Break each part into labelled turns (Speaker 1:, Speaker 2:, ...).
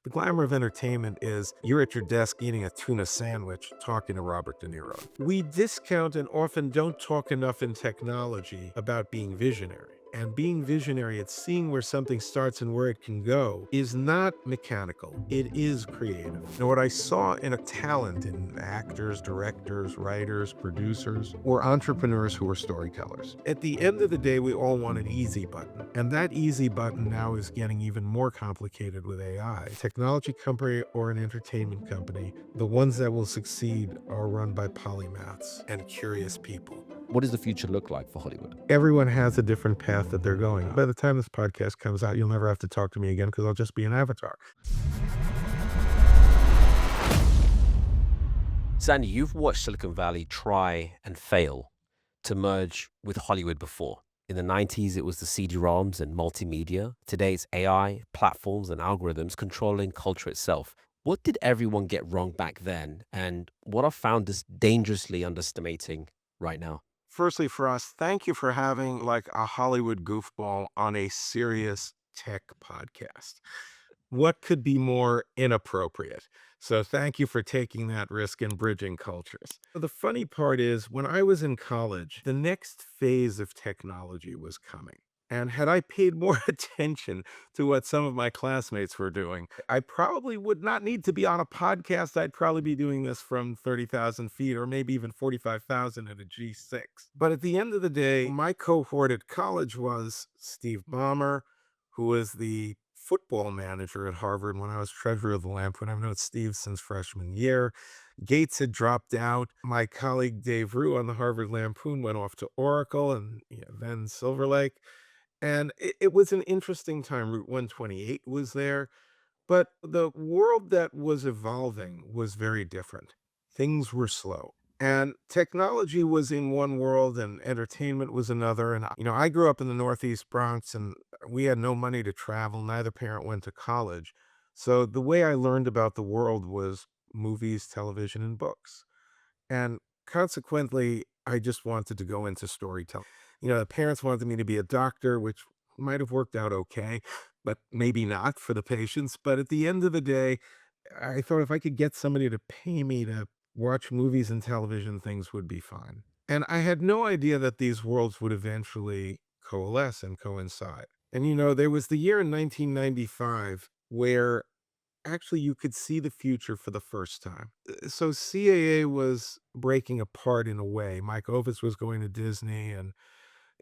Speaker 1: The glamour of entertainment is you're at your desk eating a tuna sandwich talking to Robert De Niro. We discount and often don't talk enough in technology about being visionary. And being visionary, it's seeing where something starts and where it can go, is not mechanical. It is creative. Now, what I saw in a talent in actors, directors, writers, producers, or entrepreneurs who were storytellers. At the end of the day, we all want an easy button. And that easy button now is getting even more complicated with AI. Technology company or an entertainment company, the ones that will succeed are run by polymaths and curious people.
Speaker 2: What does the future look like for Hollywood?
Speaker 1: Everyone has a different path that they're going on. By the time this podcast comes out, you'll never have to talk to me again because I'll just be an avatar.
Speaker 2: Sandy, you've watched Silicon Valley try and fail to merge with Hollywood before. In the 90s, it was the CD-ROMs and multimedia. Today, it's AI, platforms, and algorithms controlling culture itself. What did everyone get wrong back then? And what are founders dangerously underestimating right now?
Speaker 1: Firstly, for us, thank you for having like a Hollywood goofball on a serious tech podcast. What could be more inappropriate? So thank you for taking that risk and bridging cultures. The funny part is when I was in college, the next phase of technology was coming. And had I paid more attention to what some of my classmates were doing, I probably would not need to be on a podcast. I'd probably be doing this from 30,000 feet or maybe even 45,000 at a G6. But at the end of the day, my cohort at college was Steve Ballmer, who was the football manager at Harvard when I was treasurer of the Lampoon. I've known Steve since freshman year. Gates had dropped out. My colleague Dave Rue on the Harvard Lampoon went off to Oracle and then Silver Lake. And it was an interesting time. Route 128 was there, but the world that was evolving was very different. Things were slow. And technology was in one world and entertainment was another. And, I grew up in the Northeast Bronx and we had no money to travel. Neither parent went to college. So the way I learned about the world was movies, television, and books. And consequently, I just wanted to go into storytelling. The parents wanted me to be a doctor, which might have worked out okay, but maybe not for the patients. But at the end of the day, I thought if I could get somebody to pay me to watch movies and television, things would be fine. And I had no idea that these worlds would eventually coalesce and coincide. And there was the year in 1995 where actually you could see the future for the first time. So CAA was breaking apart in a way. Mike Ovitz was going to Disney and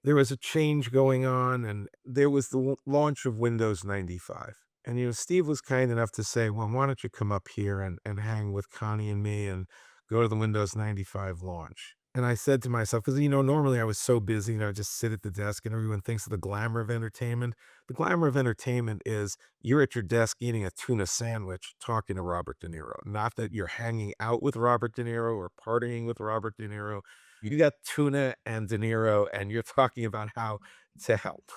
Speaker 1: there was a change going on and there was the launch of Windows 95. And Steve was kind enough to say, well, why don't you come up here and hang with Connie and me and go to the Windows 95 launch? And I said to myself, because normally I was so busy, I would just sit at the desk and everyone thinks of the glamour of entertainment. The glamour of entertainment is you're at your desk eating a tuna sandwich talking to Robert De Niro. Not that you're hanging out with Robert De Niro or partying with Robert De Niro. You got tuna and De Niro, and you're talking about how to help.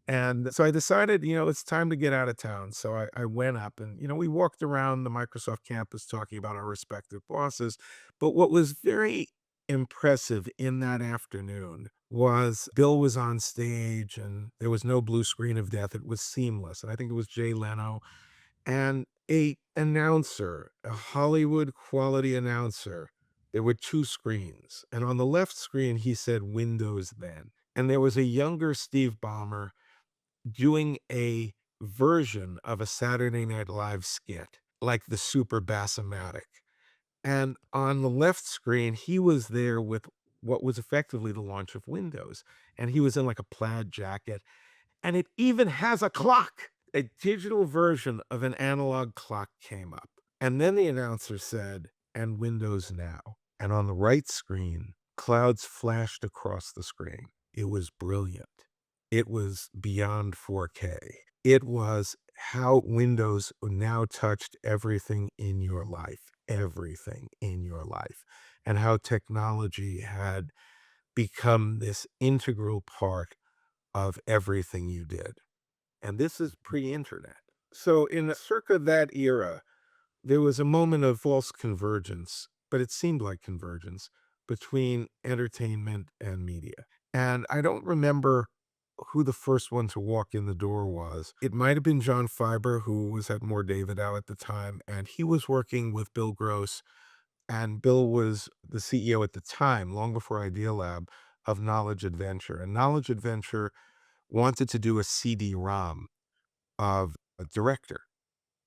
Speaker 1: And so I decided, it's time to get out of town. So I went up and, we walked around the Microsoft campus talking about our respective bosses. But what was very impressive in that afternoon was Bill was on stage and there was no blue screen of death. It was seamless. And I think it was Jay Leno and a announcer, a Hollywood quality announcer. There were two screens. And on the left screen, he said Windows then. And there was a younger Steve Ballmer doing a version of a Saturday Night Live skit, like the Super Bassomatic. And on the left screen, he was there with what was effectively the launch of Windows. And he was in like a plaid jacket. And it even has a clock. A digital version of an analog clock came up. And then the announcer said, and Windows now. And on the right screen, clouds flashed across the screen. It was brilliant. It was beyond 4K. It was how Windows now touched everything in your life, and how technology had become this integral part of everything you did. And this is pre-internet. So in circa that era, there was a moment of false convergence, but it seemed like convergence between entertainment and media. And I don't remember who the first one to walk in the door was. It might have been John Fiber, who was at More Davidow at the time, and he was working with Bill Gross, and Bill was the CEO at the time, long before Idea Lab, of Knowledge Adventure. And Knowledge Adventure wanted to do a CD-ROM of a director,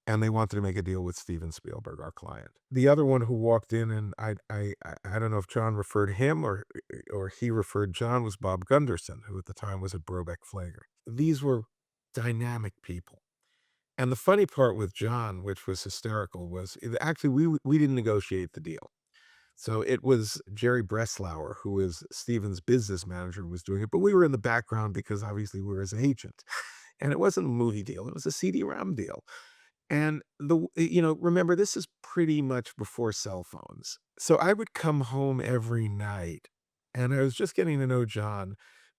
Speaker 1: and they wanted to make a deal with Steven Spielberg, our client. The other one who walked in, and I don't know if John referred him or he referred John, was Bob Gunderson, who at the time was at Brobeck Flager. These were dynamic people. And the funny part with John, which was hysterical, was actually we didn't negotiate the deal. So it was Jerry Breslauer, who is Steven's business manager, who was doing it, but we were in the background because obviously we were his agent. And it wasn't a movie deal; it was a CD-ROM deal. And remember, this is pretty much before cell phones. So I would come home every night, and I was just getting to know John,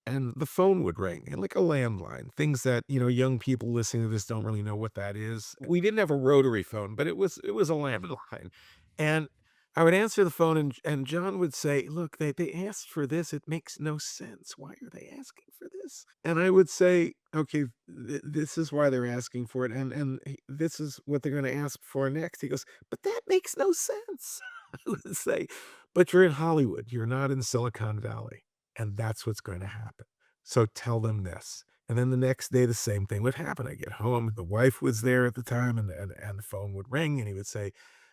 Speaker 1: and the phone would ring, and like a landline, things that, young people listening to this don't really know what that is. We didn't have a rotary phone, but it was a landline. And I would answer the phone, and John would say, "Look, they asked for this. It makes no sense. Why are they asking for this?" And I would say, "Okay, this is why they're asking for it, and this is what they're going to ask for next." He goes, "But that makes no sense." I would say, "But you're in Hollywood. You're not in Silicon Valley, and that's what's going to happen. So tell them this." And then the next day, the same thing would happen. I get home, the wife was there at the time, and the phone would ring, and he would say,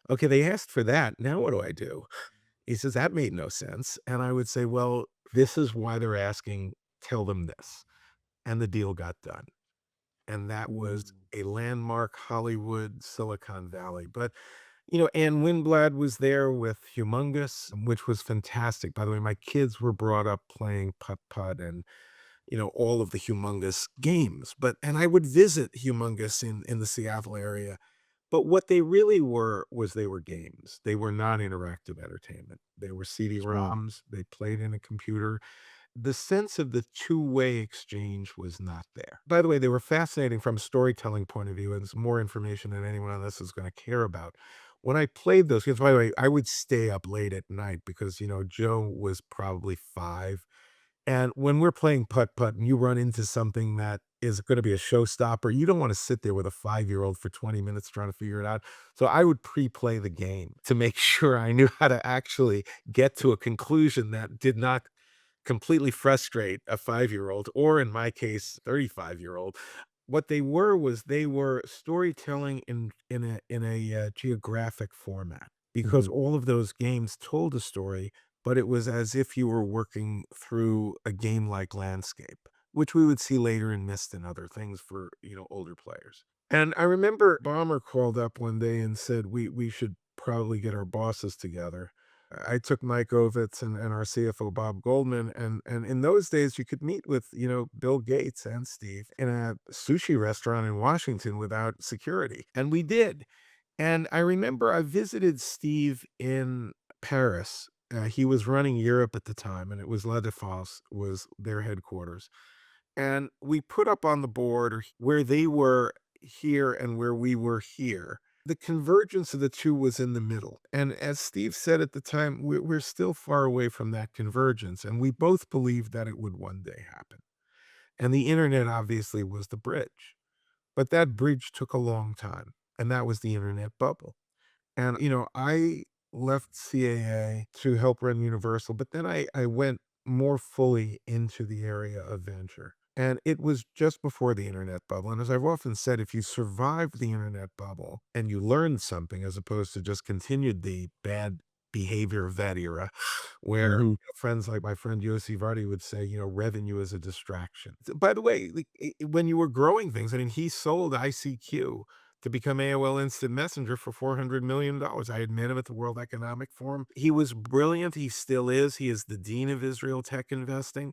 Speaker 1: "Okay, they asked for that. Now what do I do?" He says, "That made no sense." And I would say, "Well, this is why they're asking. Tell them this." And the deal got done. And that was
Speaker 2: Mm.
Speaker 1: a landmark Hollywood, Silicon Valley. But, Ann Winblad was there with Humongous, which was fantastic. By the way, my kids were brought up playing putt-putt and, all of the Humongous games. And I would visit Humongous in the Seattle area. But what they really were was they were games. They were not interactive entertainment. They were
Speaker 2: Sure.
Speaker 1: CD-ROMs. They played in a computer. The sense of the two-way exchange was not there. By the way, they were fascinating from a storytelling point of view, and it's more information than anyone on this is gonna care about. When I played those games, by the way, I would stay up late at night because, Joe was probably 5, and when we're playing putt-putt and you run into something that is gonna be a showstopper, you don't wanna sit there with a 5-year-old for 20 minutes trying to figure it out. So I would pre-play the game to make sure I knew how to actually get to a conclusion that did not completely frustrate a 5-year-old, or in my case, 35-year-old. What they were was they were storytelling in a geographic format, because
Speaker 2: Mhm.
Speaker 1: all of those games told a story, but it was as if you were working through a game-like landscape, which we would see later in Myst and other things for, older players. And I remember Ballmer called up one day and said, "We should probably get our bosses together." I took Mike Ovitz and our CFO, Bob Goldman, and in those days, you could meet with, Bill Gates and Steve in a sushi restaurant in Washington without security, and we did. And I remember I visited Steve in Paris. He was running Europe at the time, and it was La Défense was their headquarters. And we put up on the board where they were here and where we were here. The convergence of the two was in the middle. And as Steve said at the time, we're still far away from that convergence. And we both believed that it would one day happen. And the internet obviously was the bridge. But that bridge took a long time. And that was the internet bubble. And, I left CAA to help run Universal, but then I went more fully into the area of venture. And it was just before the internet bubble. And as I've often said, if you survived the internet bubble and you learned something as opposed to just continued the bad behavior of that era, where
Speaker 2: Mhm.
Speaker 1: friends like my friend Yossi Vardy would say, revenue is a distraction. By the way, like, when you were growing things, I mean, he sold ICQ to become AOL Instant Messenger for $400 million. I had met him at the World Economic Forum. He was brilliant. He still is. He is the dean of Israel tech investing.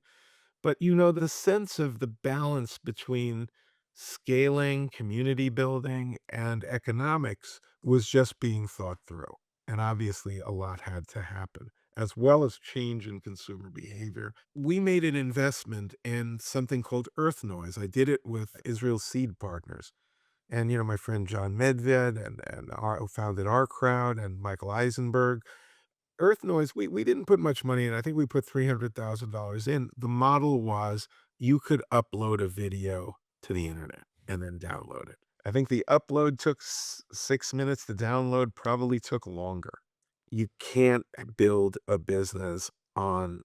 Speaker 1: But the sense of the balance between scaling, community building, and economics was just being thought through. And obviously, a lot had to happen, as well as change in consumer behavior. We made an investment in something called Earth Noise. I did it with Israel Seed Partners. And, my friend John Medved and who founded our crowd, and Michael Eisenberg. Earth Noise, we didn't put much money in. I think we put $300,000 in. The model was you could upload a video to the internet and then download it. I think the upload took 6 minutes, the download probably took longer. You can't build a business on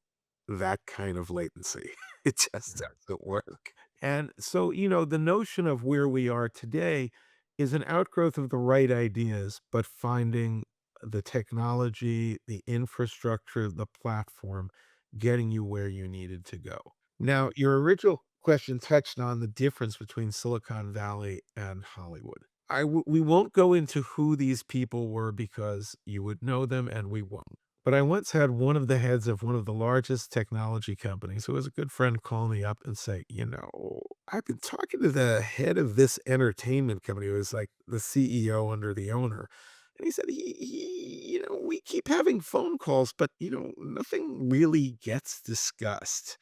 Speaker 1: that kind of latency. It just doesn't work. And so, the notion of where we are today is an outgrowth of the right ideas, but finding the technology, the infrastructure, the platform, getting you where you needed to go. Now, your original question touched on the difference between Silicon Valley and Hollywood. We won't go into who these people were because you would know them and we won't. But I once had one of the heads of one of the largest technology companies who was a good friend call me up and say, I've been talking to the head of this entertainment company who was like the CEO under the owner. And he said, we keep having phone calls, but, nothing really gets discussed.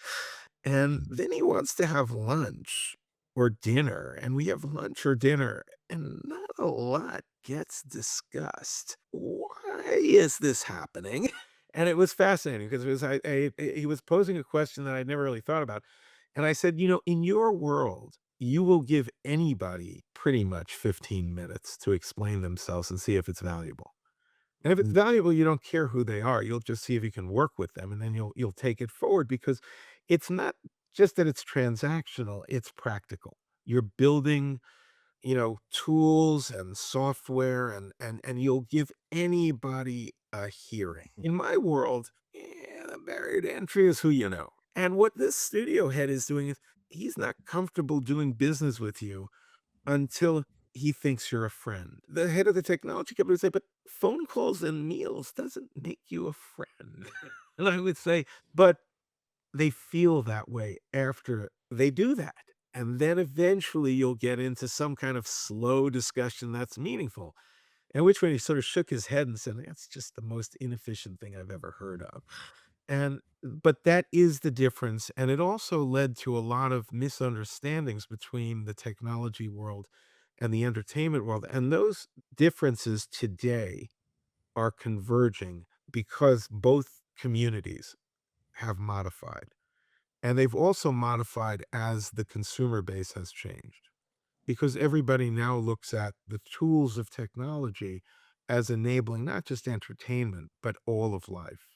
Speaker 1: And then he wants to have lunch or dinner, and we have lunch or dinner, and not a lot gets discussed. Why is this happening? And it was fascinating because he was posing a question that I'd never really thought about. And I said, in your world, you will give anybody pretty much 15 minutes to explain themselves and see if it's valuable. And if it's valuable, you don't care who they are. You'll just see if you can work with them, and then you'll take it forward because it's not just that it's transactional, it's practical. You're building, tools and software, and you'll give anybody a hearing. In my world, the barrier to entry is who you know. And what this studio head is doing is he's not comfortable doing business with you until he thinks you're a friend. The head of the technology company would say, "But phone calls and meals doesn't make you a friend." And I would say, "But they feel that way after they do that. And then eventually you'll get into some kind of slow discussion that's meaningful." At which point he sort of shook his head and said, "That's just the most inefficient thing I've ever heard of." But that is the difference. And it also led to a lot of misunderstandings between the technology world and the entertainment world. And those differences today are converging because both communities have modified. And they've also modified as the consumer base has changed because everybody now looks at the tools of technology as enabling not just entertainment, but all of life.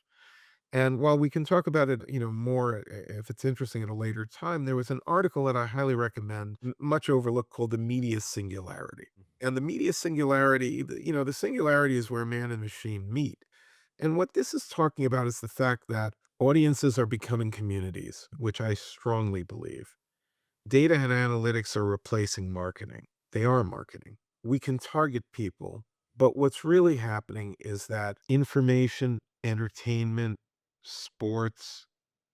Speaker 1: And while we can talk about it, more if it's interesting at a later time, there was an article that I highly recommend, much overlooked, called The Media Singularity. And the media singularity, the singularity is where man and machine meet. And what this is talking about is the fact that audiences are becoming communities, which I strongly believe. Data and analytics are replacing marketing. They are marketing. We can target people, but what's really happening is that information, entertainment, sports,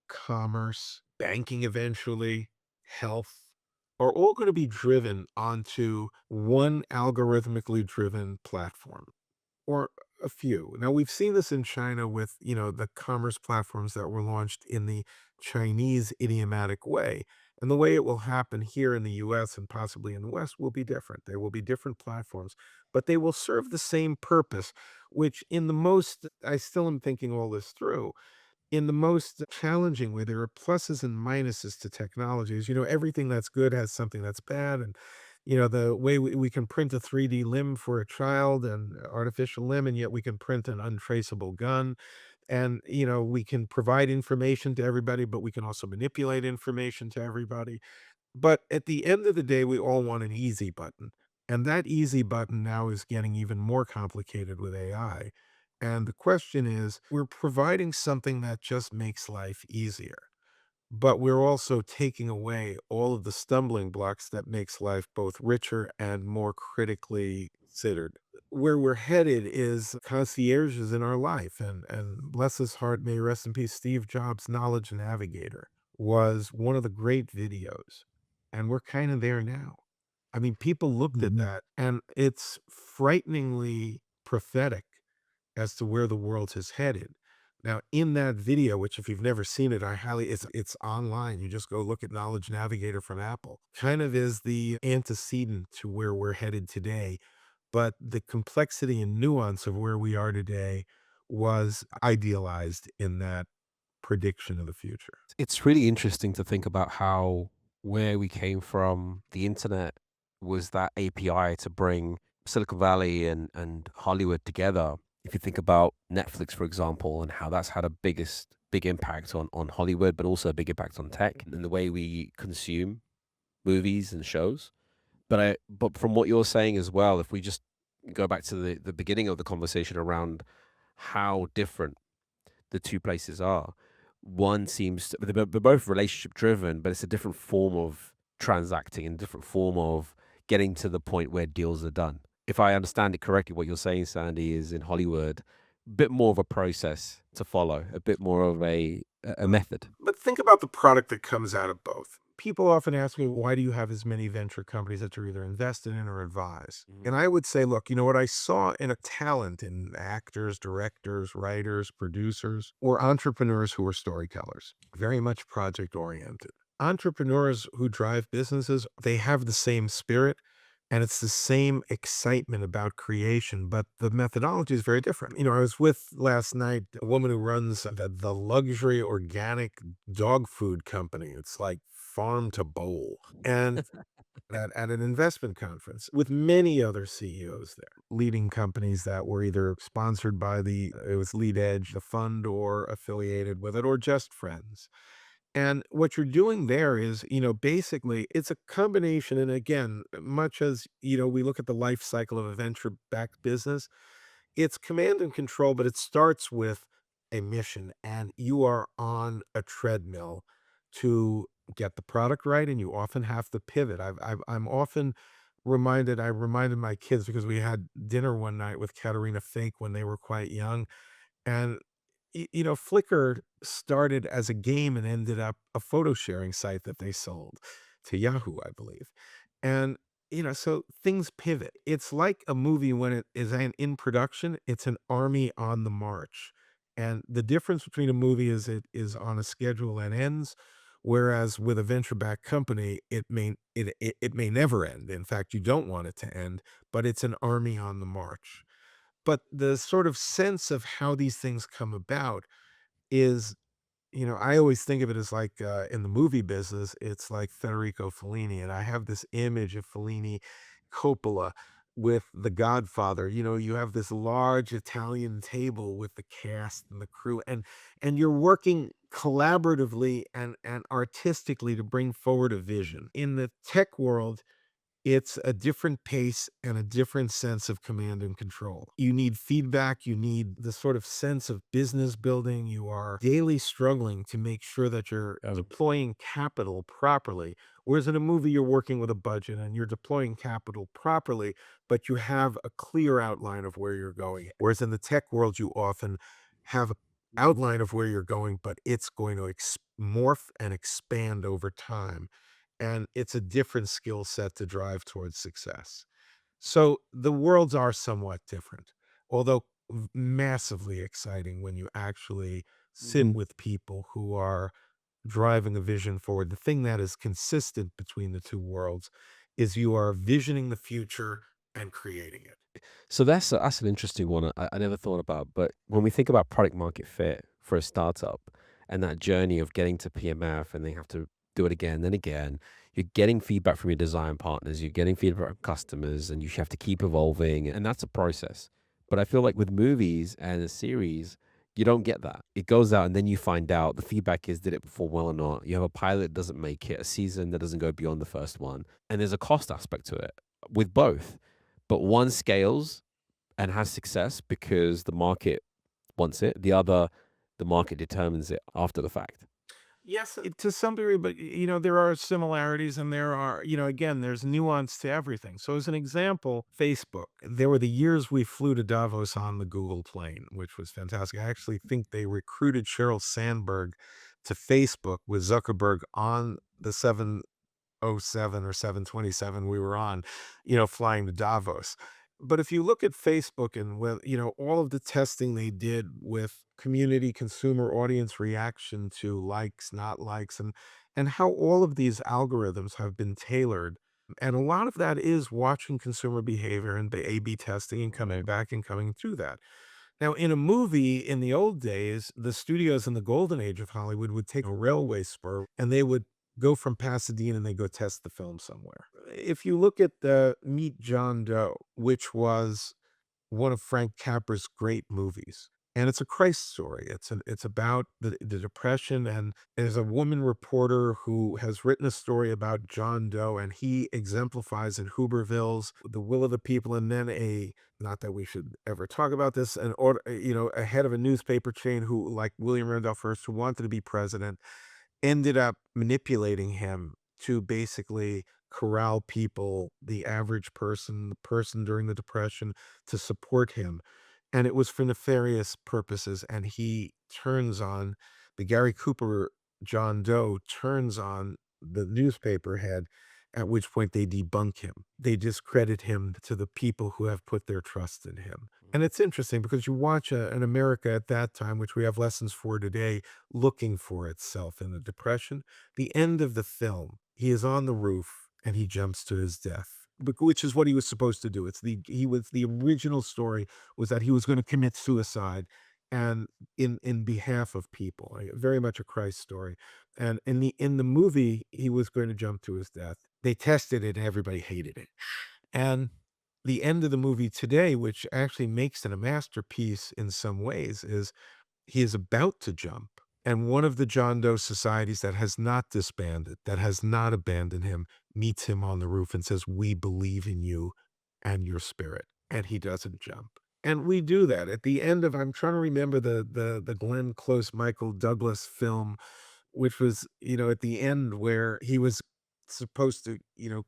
Speaker 1: commerce, banking eventually, health, are all going to be driven onto one algorithmically driven platform or a few. Now we've seen this in China with, the commerce platforms that were launched in the Chinese idiomatic way. And the way it will happen here in the US and possibly in the West will be different. There will be different platforms, but they will serve the same purpose, which I still am thinking all this through in the most challenging way. There are pluses and minuses to technologies. Everything that's good has something that's bad. And, the way we can print a 3D limb for a child and artificial limb, and yet we can print an untraceable gun. And, we can provide information to everybody, but we can also manipulate information to everybody. But at the end of the day, we all want an easy button. And that easy button now is getting even more complicated with AI. And the question is, we're providing something that just makes life easier, but we're also taking away all of the stumbling blocks that makes life both richer and more critically considered. Where we're headed is concierges in our life, and bless his heart, may he rest in peace, Steve Jobs' Knowledge Navigator was one of the great videos, and we're kind of there now. I mean, people looked at that, and it's frighteningly prophetic as to where the world is headed. Now, in that video, which if you've never seen it, it's online. You just go look at Knowledge Navigator from Apple. Kind of is the antecedent to where we're headed today, but the complexity and nuance of where we are today was idealized in that prediction of the future.
Speaker 2: It's really interesting to think about how where we came from, the internet was that API to bring Silicon Valley and Hollywood together. If you think about Netflix, for example, and how that's had a big impact on Hollywood, but also a big impact on tech and the way we consume movies and shows. But from what you're saying as well, if we just go back to the beginning of the conversation around how different the two places are. One seems to, they're both relationship driven, but it's a different form of transacting and different form of getting to the point where deals are done. If I understand it correctly, what you're saying, Sandy, is in Hollywood, a bit more of a process to follow, a bit more of a method.
Speaker 1: But think about the product that comes out of both. People often ask me, why do you have as many venture companies that you're either invested in or advise?
Speaker 2: Mhm.
Speaker 1: And I would say, look, you know what I saw in a talent in actors, directors, writers, producers, or entrepreneurs who are storytellers, very much project oriented. Entrepreneurs who drive businesses, they have the same spirit and it's the same excitement about creation, but the methodology is very different. You know, I was with last night a woman who runs the luxury organic dog food company. It's like farm to bowl. And at an investment conference with many other CEOs there, leading companies that were either sponsored by it was Lead Edge, the fund, or affiliated with it, or just friends. And what you're doing there is, basically it's a combination. And again, much as, we look at the life cycle of a venture backed business, it's command and control, but it starts with a mission and you are on a treadmill to get the product right. And you often have to pivot. I'm often I reminded my kids because we had dinner one night with Katerina Fake when they were quite young. And Flickr started as a game and ended up a photo sharing site that they sold to Yahoo, I believe. And, so things pivot. It's like a movie when it is in production, it's an army on the march. And the difference between a movie is it is on a schedule and ends, whereas with a venture-backed company, it may never end. In fact, you don't want it to end, but it's an army on the march. But the sort of sense of how these things come about is, I always think of it as like, in the movie business, it's like Federico Fellini, and I have this image of Fellini, Coppola with The Godfather. You have this large Italian table with the cast and the crew, and you're working collaboratively and artistically to bring forward a vision. In the tech world, it's a different pace and a different sense of command and control. You need feedback, you need the sort of sense of business building. You are daily struggling to make sure that you're deploying capital properly. Whereas in a movie, you're working with a budget and you're deploying capital properly, but you have a clear outline of where you're going. Whereas in the tech world, you often have an outline of where you're going, but it's going to morph and expand over time, and it's a different skill set to drive towards success. So the worlds are somewhat different, although massively exciting when you actually sit with people who are driving a vision forward. The thing that is consistent between the two worlds is you are visioning the future and creating it.
Speaker 2: So that's an interesting one. I never thought about. But when we think about product market fit for a startup and that journey of getting to PMF and they have to do it again and again, you're getting feedback from your design partners, you're getting feedback from customers, and you have to keep evolving, and that's a process. But I feel like with movies and a series, you don't get that. It goes out and then you find out the feedback is did it perform well or not. You have a pilot that doesn't make it, a season that doesn't go beyond the first one, and there's a cost aspect to it with both. But one scales and has success because the market wants it. The other, the market determines it after the fact.
Speaker 1: Yes, to some degree, but there are similarities and there are, again, there's nuance to everything. So, as an example, Facebook, there were the years we flew to Davos on the Google plane, which was fantastic. I actually think they recruited Sheryl Sandberg to Facebook with Zuckerberg on the 707 or 727 we were on, flying to Davos. But if you look at Facebook and with, all of the testing they did with community consumer audience reaction to likes, not likes, and how all of these algorithms have been tailored. And a lot of that is watching consumer behavior and the A/B testing and coming back and coming through that. Now, in a movie in the old days, the studios in the golden age of Hollywood would take a railway spur and they would go from Pasadena and they go test the film somewhere. If you look at the Meet John Doe, which was one of Frank Capra's great movies. And it's a Christ story. It's about the Depression, and there's a woman reporter who has written a story about John Doe, and he exemplifies in Hoovervilles the will of the people. And then a not that we should ever talk about this, an order, a head of a newspaper chain who, like William Randolph Hearst, who wanted to be president, ended up manipulating him to basically corral people, the average person, the person during the Depression, to support him. And it was for nefarious purposes. And he turns on the Gary Cooper John Doe turns on the newspaper head, at which point they debunk him. They discredit him to the people who have put their trust in him. And it's interesting because you watch an America at that time, which we have lessons for today, looking for itself in the Depression. The end of the film, he is on the roof and he jumps to his death, which is what he was supposed to do. The original story was that he was going to commit suicide and in behalf of people, very much a Christ story. And in the movie, he was going to jump to his death. They tested it and everybody hated it. And the end of the movie today, which actually makes it a masterpiece in some ways, is he is about to jump, and one of the John Doe societies that has not disbanded, that has not abandoned him, meets him on the roof and says, "We believe in you and your spirit," and he doesn't jump. And we do that at the end of I'm trying to remember the Glenn Close, Michael Douglas film, which was, at the end where he was supposed to,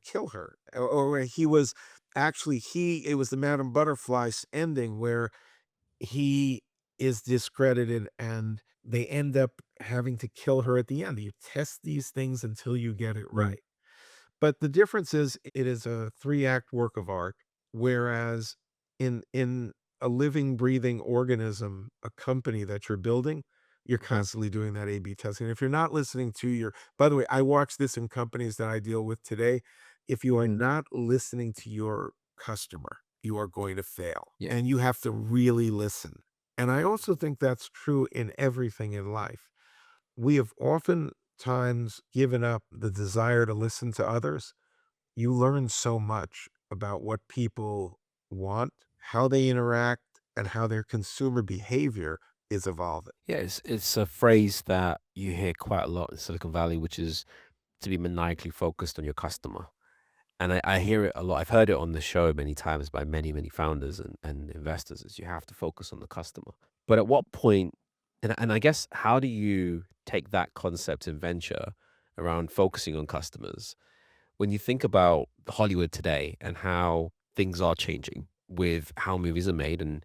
Speaker 1: kill her, or where he was actually he it was the Madame Butterfly's ending where he is discredited and they end up having to kill her at the end. You test these things until you get it right. But the difference is it is a 3-act work of art, whereas in a living, breathing organism, a company that you're building, you're constantly doing that A/B testing. If you're not listening to your by the way, I watch this in companies that I deal with today. If you are not listening to your customer, you are going to fail,
Speaker 2: Yeah.
Speaker 1: and you have to really listen. And I also think that's true in everything in life. We have oftentimes given up the desire to listen to others. You learn so much about what people want, how they interact, and how their consumer behavior is evolving.
Speaker 2: Yeah, it's a phrase that you hear quite a lot in Silicon Valley, which is to be maniacally focused on your customer. And I hear it a lot. I've heard it on the show many times by many, many founders and investors is you have to focus on the customer. But at what point, and I guess how do you take that concept in venture around focusing on customers when you think about Hollywood today and how things are changing with how movies are made and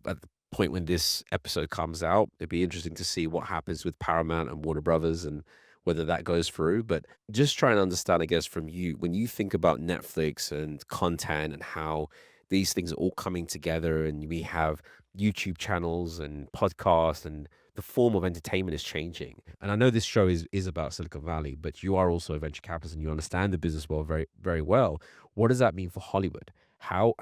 Speaker 2: at the point when this episode comes out, it'd be interesting to see what happens with Paramount and Warner Brothers and whether that goes through. But just trying to understand, I guess, from you, when you think about Netflix and content and how these things are all coming together, and we have YouTube channels and podcasts, and the form of entertainment is changing. And I know this show is about Silicon Valley, but you are also a venture capitalist and you understand the business world very, very well. What does that mean for Hollywood? What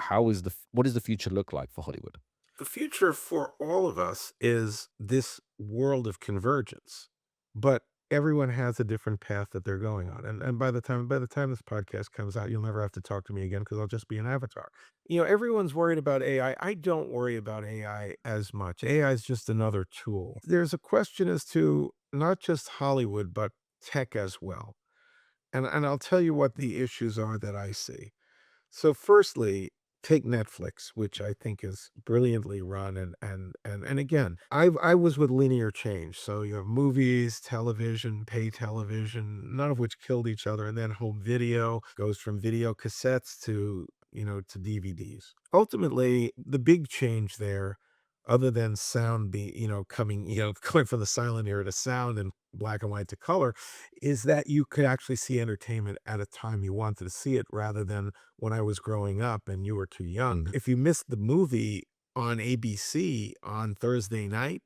Speaker 2: does the future look like for Hollywood?
Speaker 1: The future for all of us is this world of convergence, but everyone has a different path that they're going on. And by the time this podcast comes out, you'll never have to talk to me again because I'll just be an avatar. Everyone's worried about AI. I don't worry about AI as much. AI is just another tool. There's a question as to not just Hollywood, but tech as well. And I'll tell you what the issues are that I see. So firstly, take Netflix, which I think is brilliantly run and again, I was with linear change. So you have movies, television, pay television, none of which killed each other, and then home video goes from video cassettes to DVDs. Ultimately, the big change there, other than sound coming, going from the silent era to sound and black and white to color, is that you could actually see entertainment at a time you wanted to see it rather than when I was growing up and you were too young. If you missed the movie on ABC on Thursday night,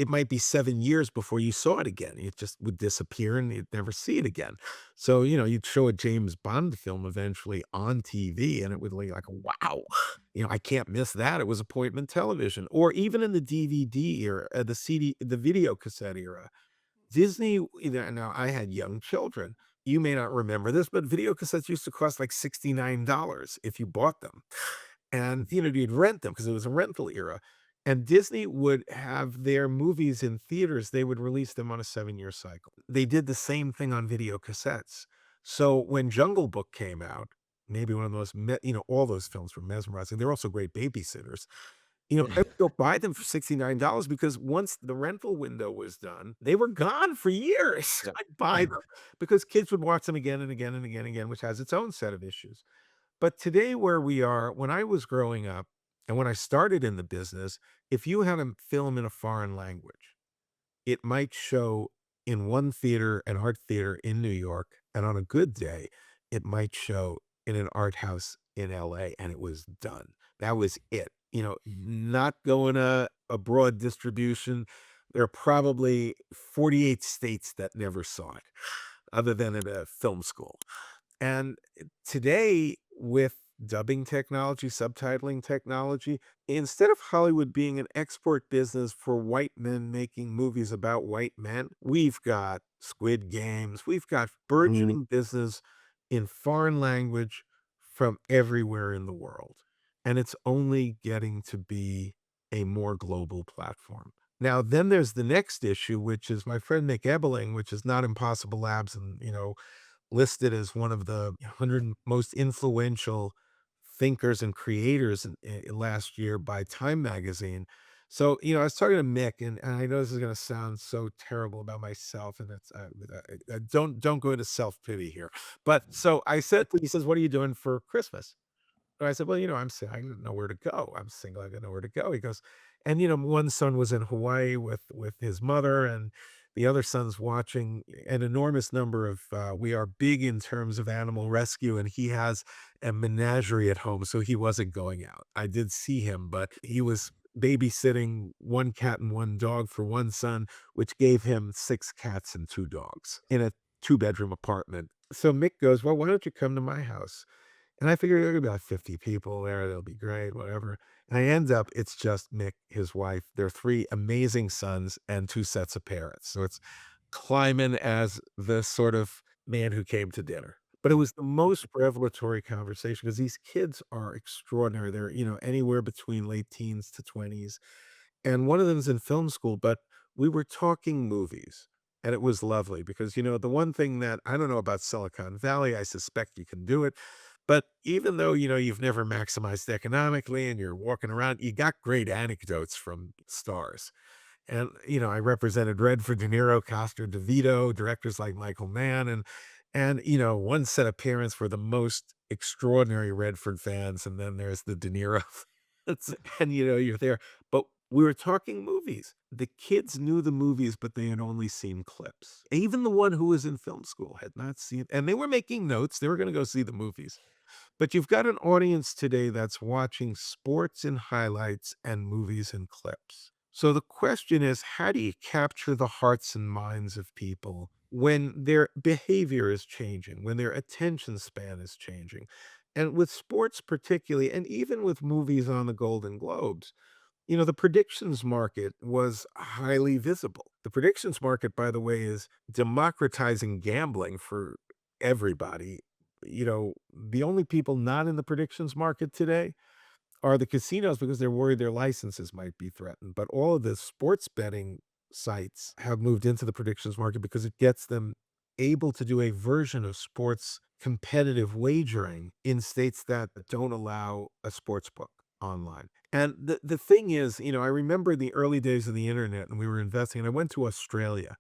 Speaker 1: it might be 7 years before you saw it again. It just would disappear and you'd never see it again. So, you'd show a James Bond film eventually on TV and it would be like, wow, I can't miss that. It was appointment television. Or even in the DVD era, the CD, the video cassette era, Disney, now I had young children. You may not remember this, but video cassettes used to cost like $69 if you bought them. And, you'd rent them because it was a rental era. And Disney would have their movies in theaters, they would release them on a 7-year cycle. They did the same thing on video cassettes. So when Jungle Book came out, maybe one of the most, all those films were mesmerizing. They're also great babysitters. I would go buy them for $69 because once the rental window was done, they were gone for years.
Speaker 2: Yeah.
Speaker 1: I'd buy them because kids would watch them again and again and again and again, which has its own set of issues. But today, where we are, when I was growing up and when I started in the business, if you had a film in a foreign language, it might show in one theater, an art theater in New York, and on a good day, it might show in an art house in LA, and it was done. That was it. Not going a broad distribution. There are probably 48 states that never saw it, other than at a film school. And today, with dubbing technology, subtitling technology, instead of Hollywood being an export business for white men making movies about white men, we've got Squid Games, we've got
Speaker 2: Mhm.
Speaker 1: burgeoning business in foreign language from everywhere in the world. And it's only getting to be a more global platform. Now, then there's the next issue, which is my friend Nick Ebeling, which is not Impossible Labs and, listed as one of the 100 most influential thinkers and creators last year by Time Magazine. So, I was talking to Mick, and I know this is going to sound so terrible about myself, and don't go into self pity here. But so I said, he says, "What are you doing for Christmas?" And I said, "Well, I don't know where to go. I'm single. I don't know where to go." He goes, and one son was in Hawaii with his mother, and the other son's watching an enormous number of. We are big in terms of animal rescue, and he has a menagerie at home, so he wasn't going out. I did see him, but he was babysitting one cat and one dog for one son, which gave him 6 cats and 2 dogs in a 2-bedroom apartment. So Mick goes, "Well, why don't you come to my house?" And I figured there could be like 50 people there, they'll be great, whatever. And I end up, it's just Mick, his wife, their 3 amazing sons, and 2 sets of parents. So it's Climan as the sort of man who came to dinner. But it was the most revelatory conversation because these kids are extraordinary. They're, anywhere between late teens to 20s. And one of them's in film school, but we were talking movies. And it was lovely because, the one thing that I don't know about Silicon Valley, I suspect you can do it. But even though, you've never maximized economically and you're walking around, you got great anecdotes from stars. And, I represented Redford, De Niro, Costa, DeVito, directors like Michael Mann, and one set of parents were the most extraordinary Redford fans, and then there's the De Niro. And you're there. But we were talking movies. The kids knew the movies, but they had only seen clips. Even the one who was in film school had not seen, and they were making notes. They were going to go see the movies. But you've got an audience today that's watching sports and highlights and movies and clips. So the question is, how do you capture the hearts and minds of people when their behavior is changing, when their attention span is changing? And with sports particularly, and even with movies on the Golden Globes, the predictions market was highly visible. The predictions market, by the way, is democratizing gambling for everybody. The only people not in the predictions market today are the casinos because they're worried their licenses might be threatened. But all of the sports betting sites have moved into the predictions market because it gets them able to do a version of sports competitive wagering in states that don't allow a sports book online. And the thing is, I remember the early days of the internet and we were investing, and I went to Australia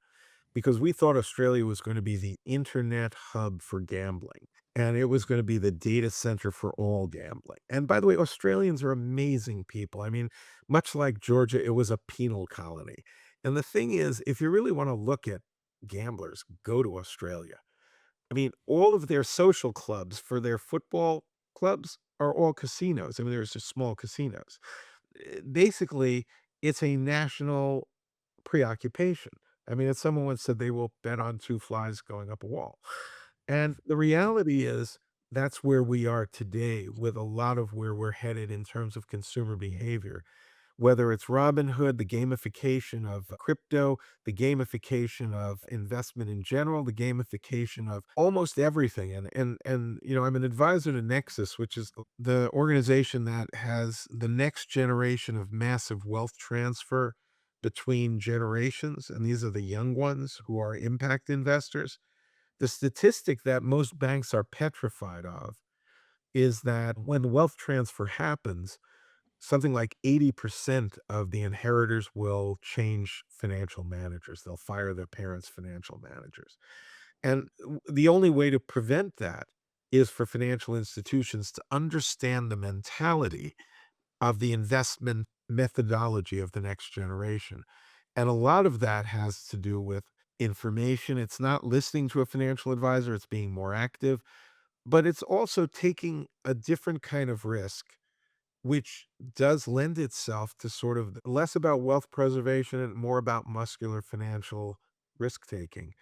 Speaker 1: because we thought Australia was going to be the internet hub for gambling. And it was going to be the data center for all gambling. And by the way, Australians are amazing people. I mean, much like Georgia, it was a penal colony. And the thing is, if you really want to look at gamblers, go to Australia. I mean, all of their social clubs for their football clubs are all casinos. I mean, there's just small casinos. Basically, it's a national preoccupation. I mean, as someone once said, they will bet on two flies going up a wall. And the reality is that's where we are today with a lot of where we're headed in terms of consumer behavior, whether it's Robinhood, the gamification of crypto, the gamification of investment in general, the gamification of almost everything. And I'm an advisor to Nexus, which is the organization that has the next generation of massive wealth transfer between generations, and these are the young ones who are impact investors. The statistic that most banks are petrified of is that when the wealth transfer happens, something like 80% of the inheritors will change financial managers. They'll fire their parents' financial managers. And the only way to prevent that is for financial institutions to understand the mentality of the investment methodology of the next generation. And a lot of that has to do with information. It's not listening to a financial advisor, it's being more active, but it's also taking a different kind of risk, which does lend itself to sort of less about wealth preservation and more about muscular financial risk taking.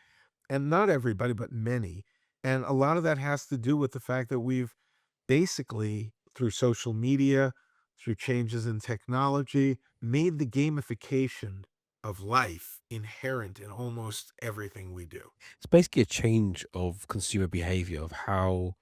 Speaker 1: And not everybody, but many. And a lot of that has to do with the fact that we've basically, through social media, through changes in technology, made the gamification of life inherent in almost everything we do.
Speaker 2: It's basically a change of consumer behavior of how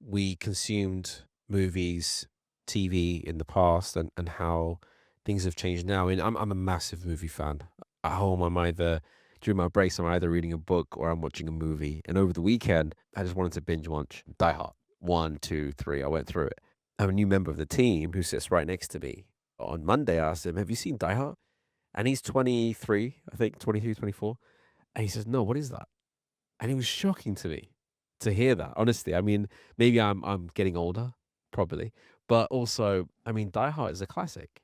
Speaker 2: we consumed movies, TV in the past, and how things have changed now. And I'm a massive movie fan. At home, I'm either during my breaks, I'm either reading a book or I'm watching a movie. And over the weekend, I just wanted to binge watch Die Hard 1, 2, 3. I went through it. I'm a new member of the team who sits right next to me. On Monday, I asked him, "Have you seen Die Hard?" And he's 23, I think 23, 24. And he says, "No, what is that?" And it was shocking to me to hear that, honestly. I mean, maybe I'm getting older, probably, but also, I mean, Die Hard is a classic,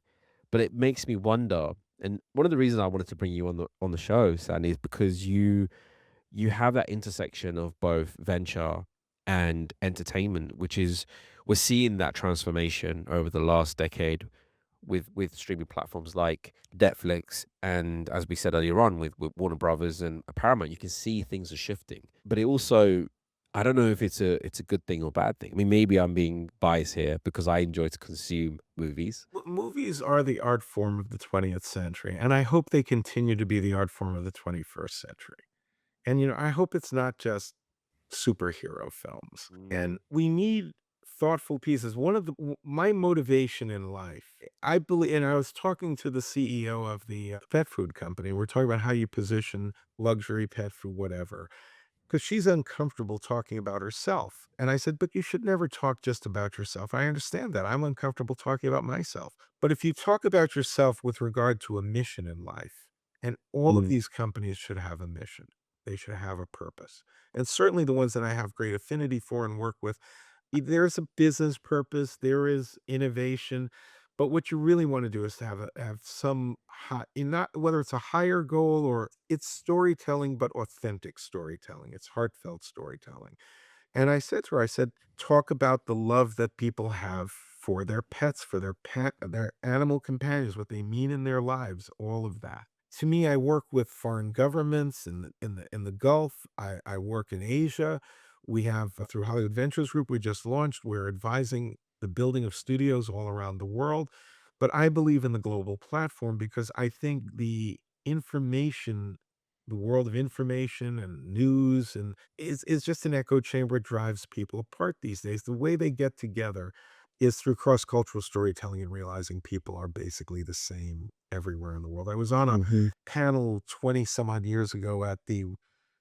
Speaker 2: but it makes me wonder, and one of the reasons I wanted to bring you on the show, Sandy, is because you have that intersection of both venture and entertainment, which is we're seeing that transformation over the last decade with streaming platforms like Netflix, and as we said earlier on with Warner Brothers and Paramount, you can see things are shifting. But it also, I don't know if it's a good thing or bad thing. I mean, maybe I'm being biased here because I enjoy to consume movies.
Speaker 1: Movies are the art form of the 20th century, and I hope they continue to be the art form of the 21st century. And, I hope it's not just superhero films.
Speaker 2: Mm.
Speaker 1: And we need thoughtful pieces. One of my motivation in life, I believe, and I was talking to the CEO of the pet food company. We're talking about how you position luxury pet food, whatever, because she's uncomfortable talking about herself. And I said, but you should never talk just about yourself. I understand that. I'm uncomfortable talking about myself. But if you talk about yourself with regard to a mission in life, and all of
Speaker 2: Mm.
Speaker 1: these companies should have a mission, they should have a purpose. And certainly the ones that I have great affinity for and work with, there's a business purpose, there is innovation, but what you really want to do is to have some high, not whether it's a higher goal or it's storytelling, but authentic storytelling. It's heartfelt storytelling. And I said to her, I said, talk about the love that people have for their pets, for their animal companions, what they mean in their lives, all of that. To me, I work with foreign governments in the Gulf. I work in Asia. We have through Hollywood Ventures Group, we just launched. We're advising the building of studios all around the world. But I believe in the global platform because I think the world of information and news and is just an echo chamber. It drives people apart these days. The way they get together is through cross-cultural storytelling and realizing people are basically the same everywhere in the world. I was on a
Speaker 2: Mhm.
Speaker 1: panel 20 some odd years ago at the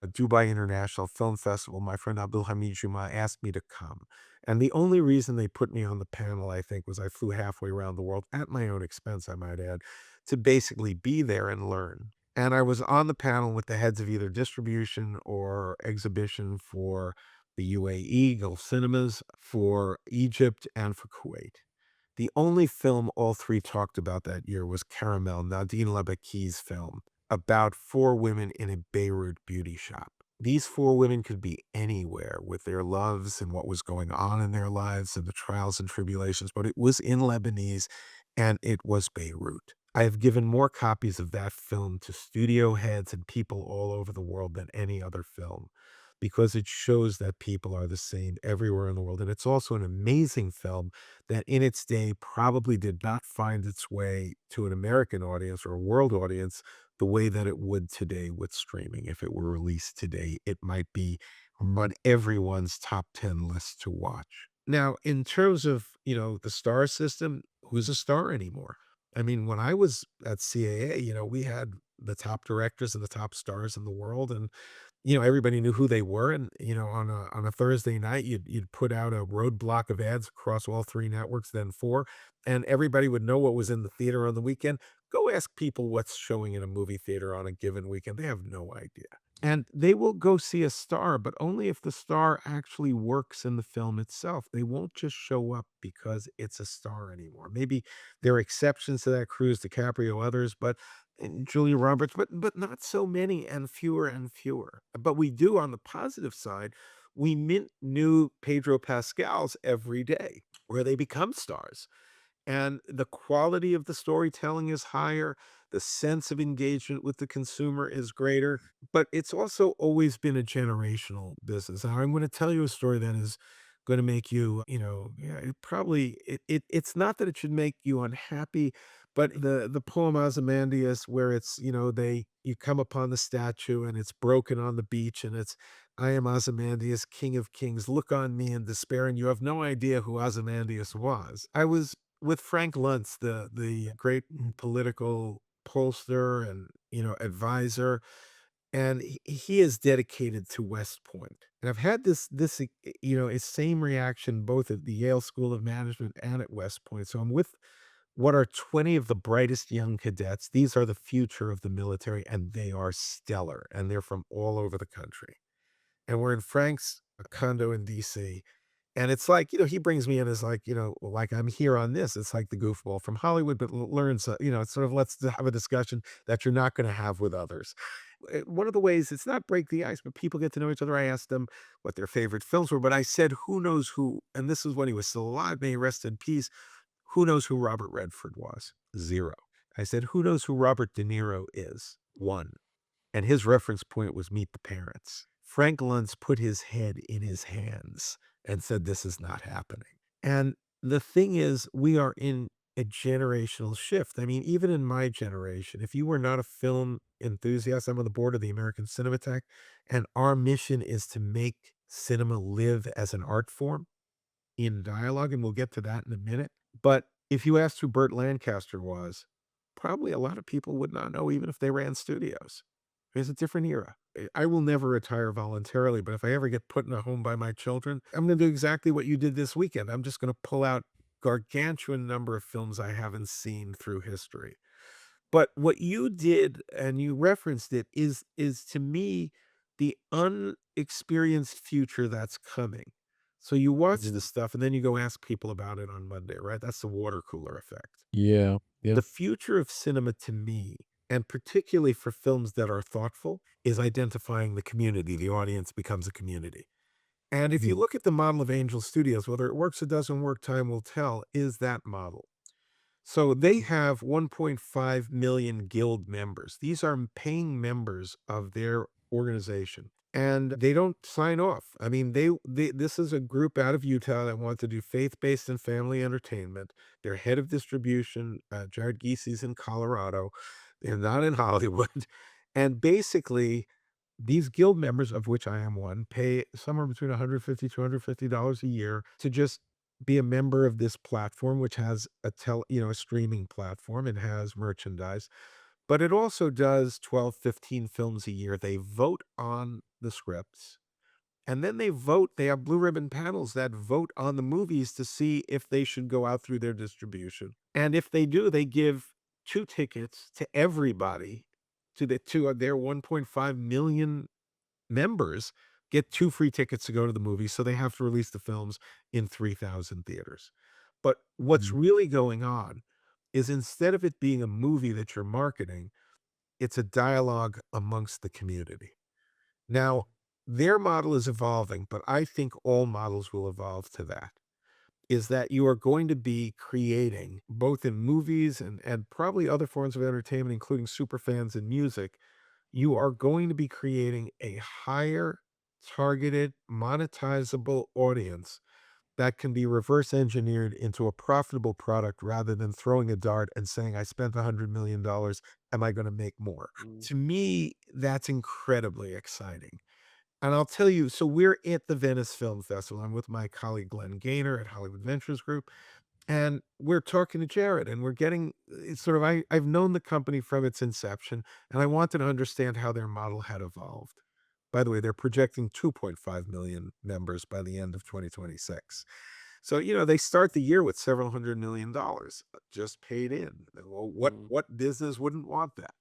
Speaker 1: Dubai International Film Festival. My friend Abdul Hamid Juma asked me to come. And the only reason they put me on the panel, I think, was I flew halfway around the world at my own expense, I might add, to basically be there and learn. And I was on the panel with the heads of either distribution or exhibition for the UAE, Gulf Cinemas, for Egypt, and for Kuwait. The only film all three talked about that year was Caramel, Nadine Labaki's film about four women in a Beirut beauty shop. These four women could be anywhere with their loves and what was going on in their lives and the trials and tribulations, but it was in Lebanese and it was Beirut. I have given more copies of that film to studio heads and people all over the world than any other film because it shows that people are the same everywhere in the world. And it's also an amazing film that in its day probably did not find its way to an American audience or a world audience the way that it would today with streaming. If it were released today, it might be on everyone's top 10 list to watch. Now, in terms of, the star system, who's a star anymore? I mean, when I was at CAA, we had the top directors and the top stars in the world, and everybody knew who they were. And on a Thursday night, you'd put out a roadblock of ads across all three networks, then four, and everybody would know what was in the theater on the weekend. Go ask people what's showing in a movie theater on a given weekend; they have no idea. And they will go see a star, but only if the star actually works in the film itself. They won't just show up because it's a star anymore. Maybe there are exceptions to that, Cruz, DiCaprio, others, but and Julia Roberts, but not so many and fewer and fewer. But we do on the positive side, we mint new Pedro Pascals every day where they become stars. And the quality of the storytelling is higher, the sense of engagement with the consumer is greater, but it's also always been a generational business. Now, I'm gonna tell you a story that is gonna make you, yeah, it's not that it should make you unhappy, but the poem Ozymandias where it's, you come upon the statue and it's broken on the beach and it's, "I am Ozymandias, king of kings. Look on me in despair," and you have no idea who Ozymandias was. I was with Frank Luntz, the great political pollster and, advisor, and he is dedicated to West Point. And I've had a same reaction both at the Yale School of Management and at West Point. So I'm with what are 20 of the brightest young cadets. These are the future of the military, and they are stellar, and they're from all over the country. And we're in Frank's condo in DC, and it's like, he brings me in as like, like I'm here on this. It's like the goofball from Hollywood, but learns, it's sort of let's have a discussion that you're not going to have with others. One of the ways it's not break the ice, but people get to know each other. I asked them what their favorite films were, but I said, who knows who, and this is when he was still alive, may he rest in peace. Who knows who Robert Redford was? Zero. I said, who knows who Robert De Niro is? One. And his reference point was Meet the Parents. Frank Luntz put his head in his hands and said, "This is not happening." And the thing is, we are in a generational shift. I mean, even in my generation, if you were not a film enthusiast, I'm on the board of the American Cinematheque, and our mission is to make cinema live as an art form in dialogue, and we'll get to that in a minute. But if you asked who Burt Lancaster was, probably a lot of people would not know even if they ran studios. It's a different era. I will never retire voluntarily, but if I ever get put in a home by my children, I'm gonna do exactly what you did this weekend. I'm just gonna pull out gargantuan number of films I haven't seen through history. But what you did, and you referenced it, is to me the unexperienced future that's coming. So you watch this stuff and then you go ask people about it on Monday, right? That's the water cooler effect.
Speaker 2: Yeah, yeah.
Speaker 1: The future of cinema to me, and particularly for films that are thoughtful, is identifying the community. The audience becomes a community. And if you
Speaker 2: Mhm.
Speaker 1: look at the model of Angel Studios, whether it works or doesn't work, time will tell, is that model. So they have 1.5 million guild members. These are paying members of their organization, and they don't sign off. I mean, this is a group out of Utah that want to do faith-based and family entertainment. Their head of distribution, Jared Giesey's in Colorado. They're not in Hollywood. And basically, these guild members, of which I am one, pay somewhere between 150 $250 a year to just be a member of this platform, which has a streaming platform. It has merchandise, but it also does 12, 15 films a year. They vote on the scripts, and then they have blue ribbon panels that vote on the movies to see if they should go out through their distribution. And if they do, they give 2 tickets to everybody, to their 1.5 million members get 2 free tickets to go to the movie, so they have to release the films in 3,000 theaters. But what's
Speaker 2: Mhm.
Speaker 1: really going on is instead of it being a movie that you're marketing, it's a dialogue amongst the community. Now, their model is evolving, but I think all models will evolve to that. is that you are going to be creating, both in movies and probably other forms of entertainment, including superfans and music, you are going to be creating a higher targeted, monetizable audience that can be reverse engineered into a profitable product rather than throwing a dart and saying, I spent $100 million. Am I going to make more?
Speaker 2: Mm,
Speaker 1: To me, that's incredibly exciting. And I'll tell you, so we're at the Venice Film Festival. I'm with my colleague Glenn Gaynor at Hollywood Ventures Group, and we're talking to Jared, and we're getting it's sort of I've known the company from its inception, and I wanted to understand how their model had evolved. By the way, they're projecting 2.5 million members by the end of 2026. So, they start the year with several $100 million just paid in. Well, what
Speaker 2: mm.
Speaker 1: what business wouldn't want that?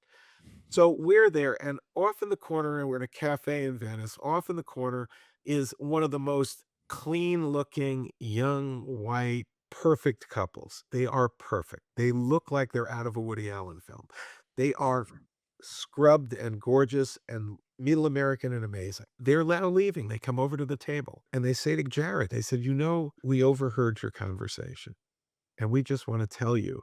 Speaker 1: So we're there, and off in the corner, and we're in a cafe in Venice. Off in the corner is one of the most clean looking, young, white, perfect couples. They are perfect. They look like they're out of a Woody Allen film. They are scrubbed and gorgeous and middle American and amazing. They're now leaving. They come over to the table and they say to Jared, they said, we overheard your conversation, and we just want to tell you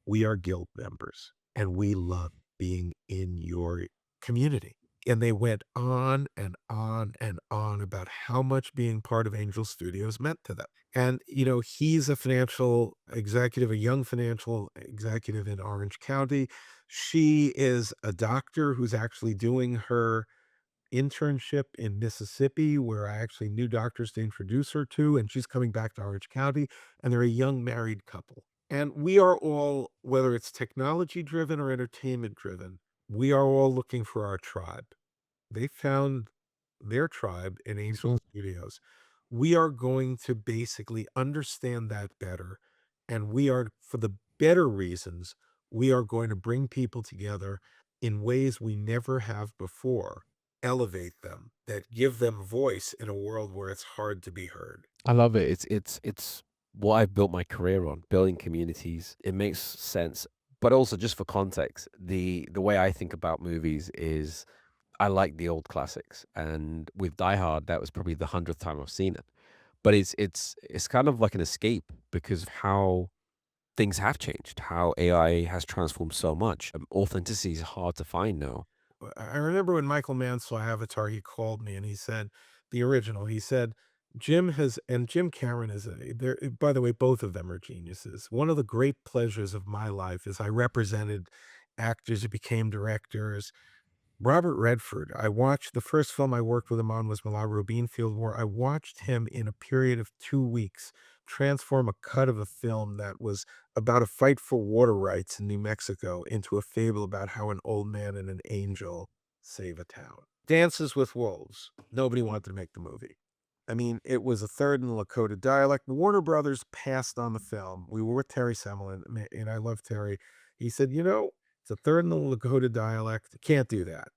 Speaker 1: we are guild members and we love being in your community. And they went on and on and on about how much being part of Angel Studios meant to them. And, he's a financial executive, a young financial executive in Orange County. She is a doctor who's actually doing her internship in Mississippi, where I actually knew doctors to introduce her to, and she's coming back to Orange County, and they're a young married couple. And we are all, whether it's technology driven or entertainment driven, we are all looking for our tribe. They found their tribe in Angel Studios. We are going to basically understand that better. And we are, for the better reasons, we are going to bring people together in ways we never have before, elevate them, that give them voice in a world where it's hard to be heard.
Speaker 2: I love it. It's what I've built my career on, building communities. It makes sense. But also just for context, the way I think about movies is I like the old classics. And with Die Hard, that was probably the 100th time I've seen it. But it's kind of like an escape because of how things have changed, how AI has transformed so much. Authenticity is hard to find now.
Speaker 1: I remember when Michael Mann saw Avatar, he called me and he said, the original, he said, Jim Cameron is by the way, both of them are geniuses. One of the great pleasures of my life is I represented actors who became directors. Robert Redford, I watched the first film I worked with him on was Milagro Beanfield War. I watched him in a period of 2 weeks transform a cut of a film that was about a fight for water rights in New Mexico into a fable about how an old man and an angel save a town. Dances with Wolves. Nobody wanted to make the movie. I mean, it was a third in the Lakota dialect. Warner Brothers passed on the film. We were with Terry Semel, and I love Terry. He said, it's a third in the Lakota dialect. Can't do that.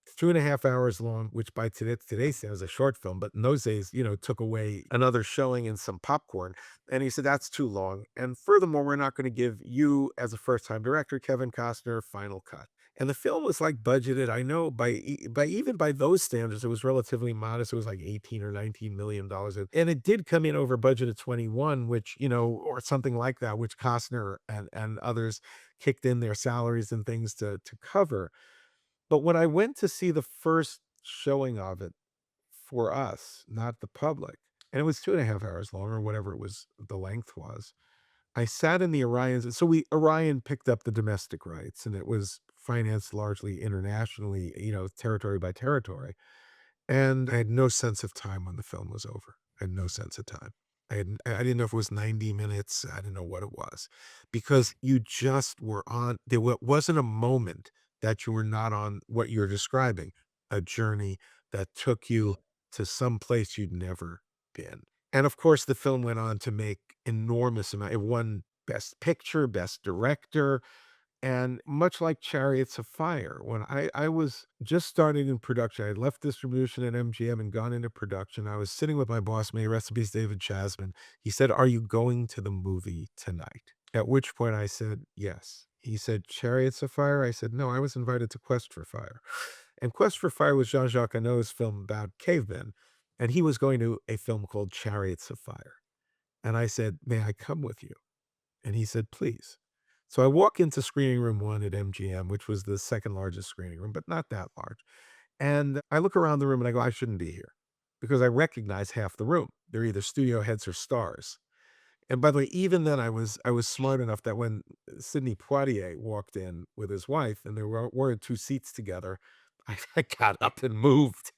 Speaker 1: It's 2.5 hours long, which by today's standards is a short film, but in those days, took away another showing and some popcorn. And he said, that's too long. And furthermore, we're not going to give you, as a first-time director, Kevin Costner, final cut. And the film was like budgeted. I know by even by those standards, it was relatively modest. It was like 18 or 19 million dollars. And it did come in over budget at 21, which, or something like that, which Costner and others kicked in their salaries and things to cover. But when I went to see the first showing of it for us, not the public, and it was 2.5 hours long or whatever it was the length was, I sat in the Orions. So Orion picked up the domestic rights, and it was financed largely internationally, territory by territory. And I had no sense of time when the film was over. I had no sense of time. I didn't know if it was 90 minutes. I didn't know what it was because you just were on. Wasn't a moment that you were not on what you're describing, a journey that took you to some place you'd never been. And of course, the film went on to make enormous amount. It won Best Picture, Best Director, and much like Chariots of Fire, when I was just starting in production, I had left distribution at MGM and gone into production. I was sitting with my boss, may rest in peace, David Chasman. He said, "Are you going to the movie tonight?" At which point I said, "Yes." He said, "Chariots of Fire?" I said, "No, I was invited to Quest for Fire." And Quest for Fire was Jean-Jacques Hano's film about cavemen, and he was going to a film called Chariots of Fire. And I said, "May I come with you?" And he said, "Please." So I walk into screening room 1 at MGM, which was the second largest screening room, but not that large. And I look around the room and I go, "I shouldn't be here," because I recognize half the room. They're either studio heads or stars. And by the way, even then, I was smart enough that when Sidney Poitier walked in with his wife and there weren't 2 seats together, I got up and moved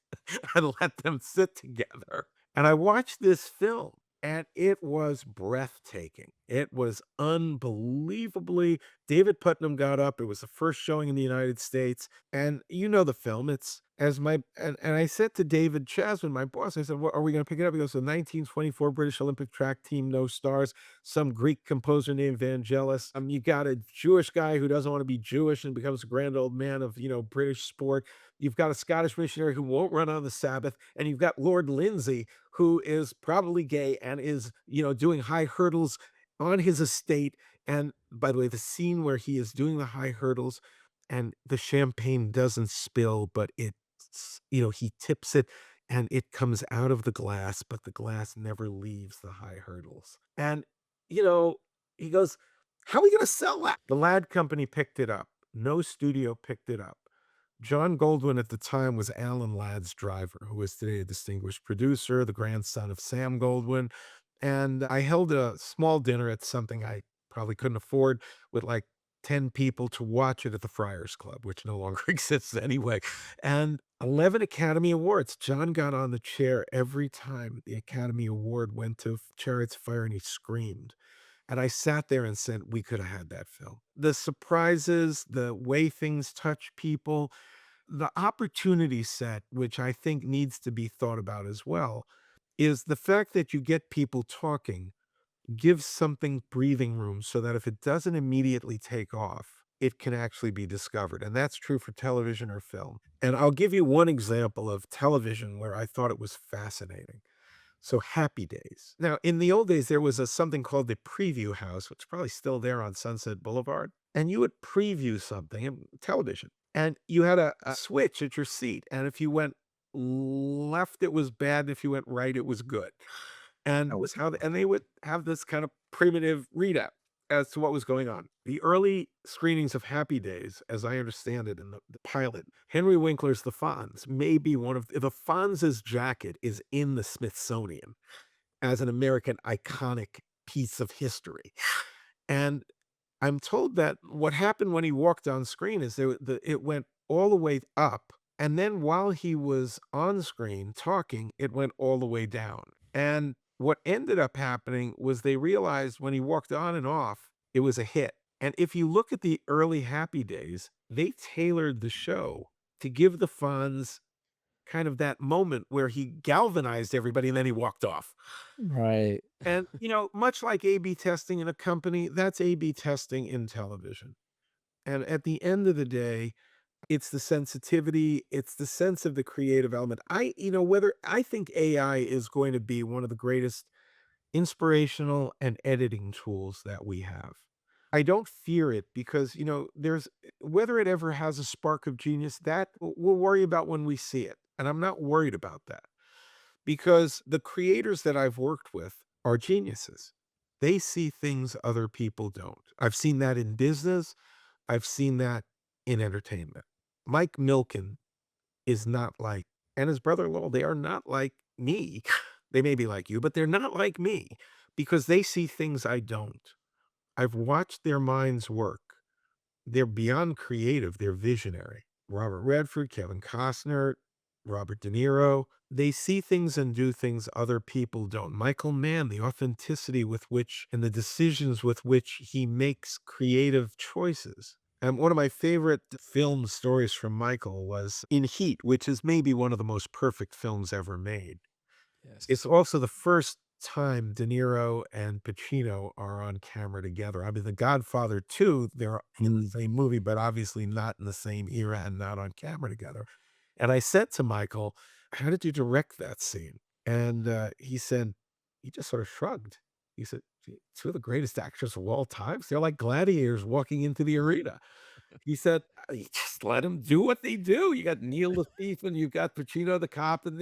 Speaker 1: and let them sit together. And I watched this film, and it was breathtaking. It was unbelievably David Putnam got up, it was the first showing in the United States, and you know the film, it's as my and I said to David Chasman, my boss, I said, "Well, are we gonna pick it up?" He goes, "The 1924 British Olympic track team, no stars, some Greek composer named Vangelis. You got a Jewish guy who doesn't wanna be Jewish and becomes a grand old man of, British sport. You've got a Scottish missionary who won't run on the Sabbath, and you've got Lord Lindsay, who is probably gay and is, doing high hurdles on his estate." And by the way, the scene where he is doing the high hurdles and the champagne doesn't spill, but he tips it and it comes out of the glass, but the glass never leaves the high hurdles. And, you know, he goes, "How are we going to sell that?" The Lad Company picked it up. No studio picked it up. John Goldwyn at the time was Alan Ladd's driver, who is today a distinguished producer, the grandson of Sam Goldwyn. And I held a small dinner at something I probably couldn't afford with like 10 people to watch it at the Friars Club, which no longer exists anyway. And 11 Academy Awards. John got on the chair every time the Academy Award went to Chariots of Fire and he screamed. And I sat there and said, we could have had that film. The surprises, the way things touch people, the opportunity set, which I think needs to be thought about as well, is the fact that you get people talking gives something breathing room so that if it doesn't immediately take off, it can actually be discovered. And that's true for television or film. And I'll give you one example of television where I thought it was fascinating. So Happy Days. Now, in the old days, there was something called the preview house, which is probably still there on Sunset Boulevard. And you would preview something in television. And you had a switch at your seat. And if you went left, it was bad. And if you went right, it was good. And that was how, and they would have this kind of primitive readout as to what was going on. The early screenings of Happy Days, as I understand it in the pilot, Henry Winkler's The Fonz may be one of the Fonz's jacket is in the Smithsonian as an American iconic piece of history. And I'm told that what happened when he walked on screen is it went all the way up, and then while he was on screen talking, it went all the way down. And what ended up happening was they realized when he walked on and off, it was a hit. And if you look at the early Happy Days, they tailored the show to give the Fonz kind of that moment where he galvanized everybody and then he walked off.
Speaker 2: Right.
Speaker 1: And, much like A/B testing in a company, that's A/B testing in television. And at the end of the day, it's the sensitivity, it's the sense of the creative element. Whether I think AI is going to be one of the greatest inspirational and editing tools that we have. I don't fear it because, there's whether it ever has a spark of genius, that we'll worry about when we see it. And I'm not worried about that because the creators that I've worked with are geniuses. They see things other people don't. I've seen that in business. I've seen that in entertainment. Mike Milken is not like, and his brother Lowell, they are not like me. They may be like you, but they're not like me because they see things I don't. I've watched their minds work. They're beyond creative, they're visionary. Robert Redford, Kevin Costner, Robert De Niro, they see things and do things other people don't. Michael Mann, the authenticity with which and the decisions with which he makes creative choices. And one of my favorite film stories from Michael was in Heat, which is maybe one of the most perfect films ever made. It's
Speaker 2: Yes.
Speaker 1: also the first time De Niro and Pacino are on camera together. I mean, The Godfather 2, they're in the same movie, but obviously not in the same era and not on camera together. And I said to Michael, "How did you direct that scene?" And he just sort of shrugged. He said, "Two of the greatest actors of all times. They're like gladiators walking into the arena." He said, "You just let them do what they do." You got Neil the thief and you've got Pacino the cop, and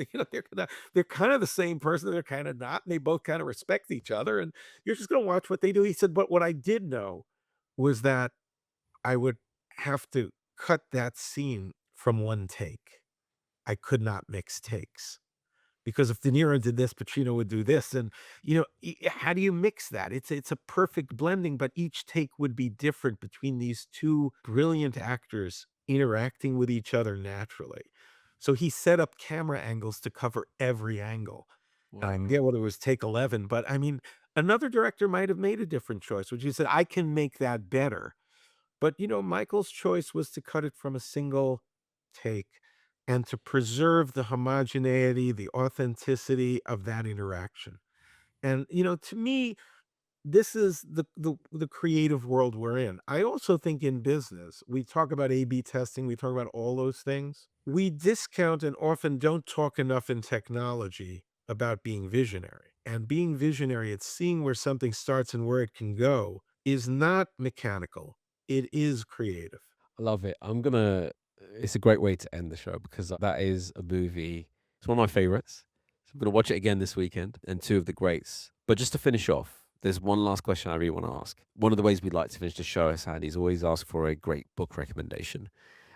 Speaker 1: they're kind of the same person, they're kinda not, and they both kinda respect each other, and you're just gonna watch what they do. He said, "But what I did know was that I would have to cut that scene from one take. I could not mix takes." Because if De Niro did this, Pacino would do this, and, how do you mix that? It's a perfect blending, but each take would be different between these 2 brilliant actors interacting with each other naturally. So he set up camera angles to cover every angle. And I
Speaker 2: Wow.
Speaker 1: forget whether it was take 11, but, I mean, another director might have made a different choice, which he said, "I can make that better." But, Michael's choice was to cut it from a single take and to preserve the homogeneity, the authenticity of that interaction. And, to me, this is the creative world we're in. I also think in business, we talk about A/B testing, we talk about all those things. We discount and often don't talk enough in technology about being visionary. And being visionary, it's seeing where something starts and where it can go, is not mechanical. It is creative.
Speaker 2: I love it. It's a great way to end the show because that is a movie. It's one of my favorites. So I'm gonna watch it again this weekend and two of the greats. But just to finish off, there's one last question I really want to ask. One of the ways we like to finish the show, Sandy, is always ask for a great book recommendation.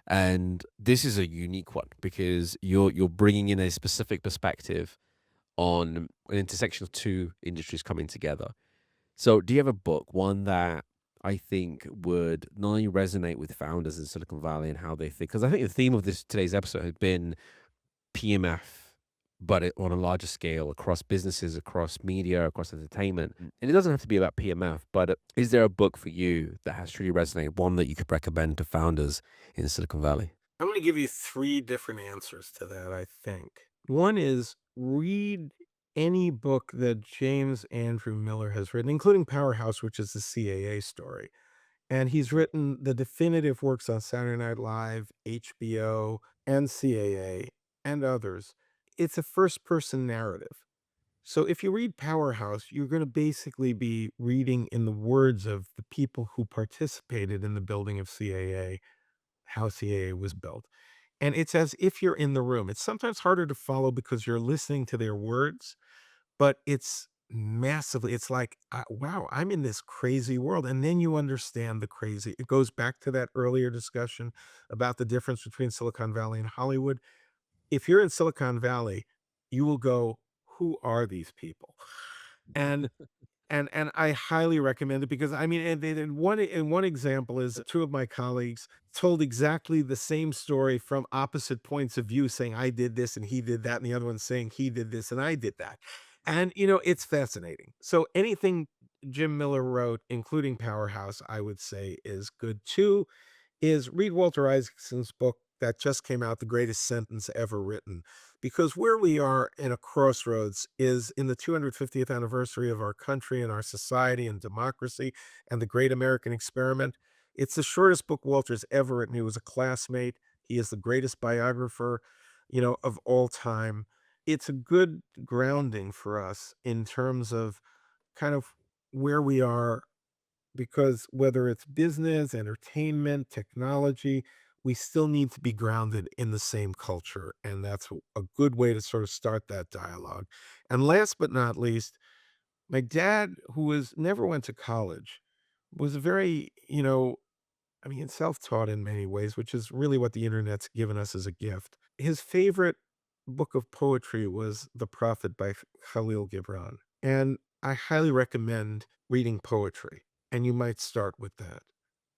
Speaker 2: And this is a unique one because you're bringing in a specific perspective on an intersection of two industries coming together. So, do you have a book, one that I think would not only resonate with founders in Silicon Valley and how they think? Because I think the theme of this today's episode has been PMF, but on a larger scale across businesses, across media, across entertainment. And it doesn't have to be about PMF, but is there a book for you that has truly resonated, one that you could recommend to founders in Silicon Valley?
Speaker 1: I'm going to give you three different answers to that, I think. One is read any book that James Andrew Miller has written, including Powerhouse, which is the CAA story. And he's written the definitive works on Saturday Night Live, HBO, and CAA, and others. It's a first person narrative. So if you read Powerhouse, you're going to basically be reading in the words of the people who participated in the building of CAA, how CAA was built. And it's as if you're in the room. It's sometimes harder to follow because you're listening to their words, but it's like, wow, I'm in this crazy world. And then you understand the crazy. It goes back to that earlier discussion about the difference between Silicon Valley and Hollywood. If you're in Silicon Valley, you will go, who are these people? And and I highly recommend it because, I mean, and one example is two of my colleagues told exactly the same story from opposite points of view, saying, "I did this and he did that," and the other one saying, "He did this and I did that." And, it's fascinating. So anything Jim Miller wrote, including Powerhouse, I would say is good too. Is read Walter Isaacson's book that just came out, The Greatest Sentence Ever Written, because where we are in a crossroads is in the 250th anniversary of our country and our society and democracy and the great American experiment. It's the shortest book Walter's ever written. He was a classmate. He is the greatest biographer, of all time. It's a good grounding for us in terms of kind of where we are, because whether it's business, entertainment, technology, we still need to be grounded in the same culture. And that's a good way to sort of start that dialogue. And last but not least, my dad, who never went to college, was very, I mean, self-taught in many ways, which is really what the internet's given us as a gift. His favorite book of poetry was The Prophet by Khalil Gibran. And I highly recommend reading poetry, and you might start with that.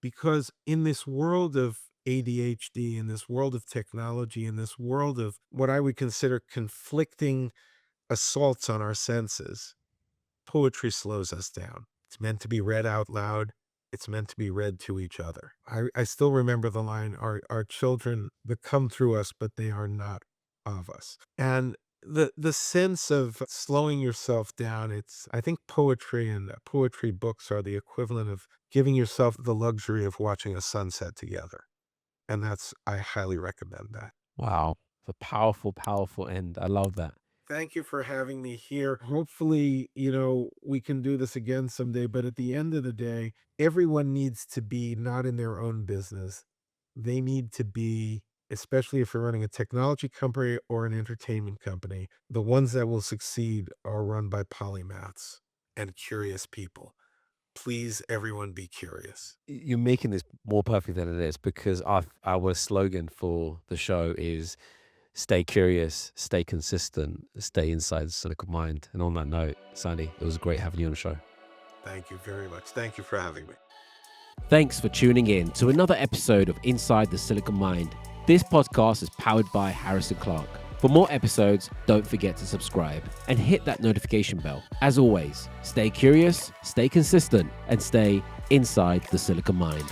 Speaker 1: Because in this world of ADHD, in this world of technology, in this world of what I would consider conflicting assaults on our senses, poetry slows us down. It's meant to be read out loud. It's meant to be read to each other. I still remember the line, our children that come through us, but they are not of us. And the sense of slowing yourself down, I think poetry and poetry books are the equivalent of giving yourself the luxury of watching a sunset together. And I highly recommend that.
Speaker 2: Wow. It's a powerful, powerful end. I love that.
Speaker 1: Thank you for having me here. Hopefully, we can do this again someday. But at the end of the day, everyone needs to be not in their own business. They need to be, especially if you're running a technology company or an entertainment company, the ones that will succeed are run by polymaths and curious people. Please, everyone, be curious.
Speaker 2: You're making this more perfect than it is because our slogan for the show is stay curious, stay consistent, stay inside the Silicon Mind. And on that note, Sandy, it was great having you on the show.
Speaker 1: Thank you very much. Thank you for having me.
Speaker 2: Thanks for tuning in to another episode of Inside the Silicon Mind. This podcast is powered by Harrison Clark. For more episodes, don't forget to subscribe and hit that notification bell. As always, stay curious, stay consistent, and stay inside the Silicon Mind.